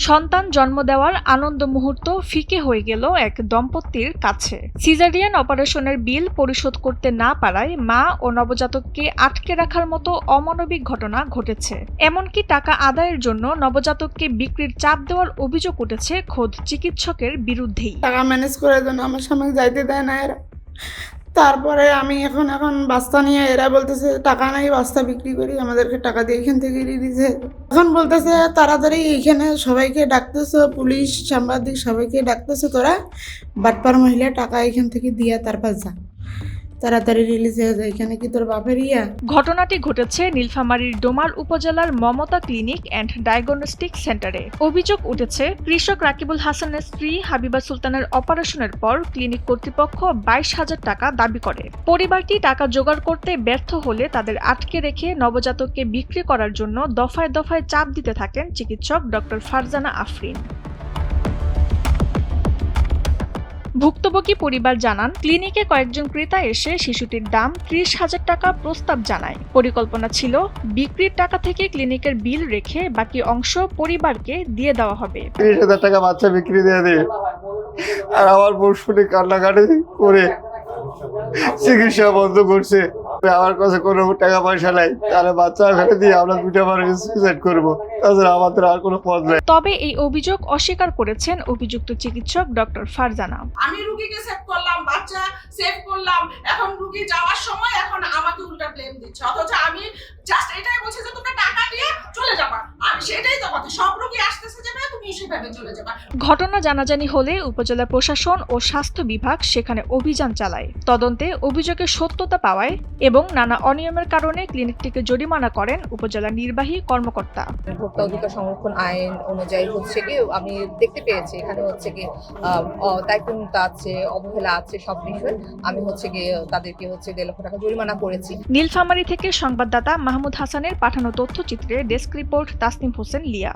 সন্তান জন্ম দেওয়ার আনন্দ মুহূর্ত ফিকে হয়ে গেল এক দম্পতির কাছে। সিজারিয়ান অপারেশনের বিল পরিশোধ করতে না পারায় মা ও নবজাতককে আটকে রাখার মতো অমানবিক ঘটনা ঘটেছে। এমনকি টাকা আদায়ের জন্য নবজাতককে বিক্রির চাপ দেওয়ার অভিযোগ উঠেছে খোদ চিকিৎসকের বিরুদ্ধেই। টাকা ম্যানেজ করার জন্য আমার সামনে যাইতে দেয় না এরা। তারপরে আমি এখন বাস্তা নিয়ে এরা বলতেছে টাকা নাই, বাস্তা বিক্রি করি, আমাদেরকে টাকা দিয়ে এখান থেকে দিয়েছে। এখন বলতেছে তাড়াতাড়ি এইখানে সবাইকে ডাকতেছে, পুলিশ সাংবাদিক সবাইকে ডাকতেছে, তোরা বাটপার মহিলা টাকা এখান থেকে দিয়া তারপর যা, তাড়াতাড়ি রিলিজ হয়ে যায়। এখানে কি তোর বাপের ইয়া? ঘটনাটি ঘটেছে নীলফামারীর ডোমার উপজেলার মমতা ক্লিনিক অ্যান্ড ডায়াগনস্টিক সেন্টারে। অভিযোগ উঠেছে কৃষক রাকিবুল হাসানের স্ত্রী হাবিবা সুলতানের অপারেশনের পর ক্লিনিক কর্তৃপক্ষ 22,000 টাকা দাবি করে। পরিবারটি টাকা জোগাড় করতে ব্যর্থ হলে তাদের আটকে রেখে নবজাতককে বিক্রি করার জন্য দফায় দফায় চাপ দিতে থাকেন চিকিৎসক ডক্টর ফারজানা আফরিন। ভুক্তভোগী পরিবার জানান, ক্লিনিকে কয়েকজন ক্রেতা এসে শিশুটির দাম 30,000 টাকা প্রস্তাব জানায়। পরিকল্পনা ছিল বিক্রির টাকা থেকে ক্লিনিকের বিল রেখে বাকি অংশ পরিবারকে দিয়ে দেওয়া হবে। 30,000 টাকা বাচ্চা বিক্রি দিয়ে দেবে, আর আমার বউ শুনে কান্নাকাটি করে চিকিৎসা বন্ধ করছে। আমার কাছে কোনো টাকা পয়সা নাই, তাহলে বাচ্চা ঘাটে দিয়ে আমরা 2টা মানুষ সুইসাইড করবো, তাছাড়া আমাদের আর কোনো পথ নাই। তবে এই অভিযোগ অস্বীকার করেছেন অভিযুক্ত চিকিৎসক ডক্টর ফারজানা। আমি রুগীকে সেভ করলাম, বাচ্চা সেভ করলাম, এখন রুগী যাওয়ার সময় এখন আমাকে উল্টা ব্লেম দিচ্ছে, অথচ আমি জাস্ট এটাই বলছি যে তোমরা টাকা দিয়ে চলে যাবা। আমি সেটাই তো কথা, সব রুগী আসতেছে যাবে, তুমি সেভাবে চলে যাবা। ঘটনা জানাজানি হলে উপজেলা প্রশাসন ও স্বাস্থ্য বিভাগ সেখানে অভিযান চালায়। তদন্তে অভিযোগের সত্যতা পাওয়ায় এবং নানা অনিয়মের কারণে ক্লিনিকটিকে জরিমানা করেন উপজেলা নির্বাহী কর্মকর্তা। ভোক্তা অধিকার সংরক্ষণ আইন অনুযায়ী হচ্ছে কি আমি দেখতে পেয়েছি এখানে হচ্ছে কি দায়িত্বহীনতা আছে, অবহেলা আছে, সব বিষয় আমি হচ্ছে গিয়ে তাদেরকে হচ্ছে 1.5 লক্ষ টাকা জরিমানা করেছি। নীলফামারী থেকে সংবাদদাতা মাহমুদ হাসানের পাঠানো তথ্যচিত্রে ডেস্ক রিপোর্ট তাসনিম হোসেন লিয়া।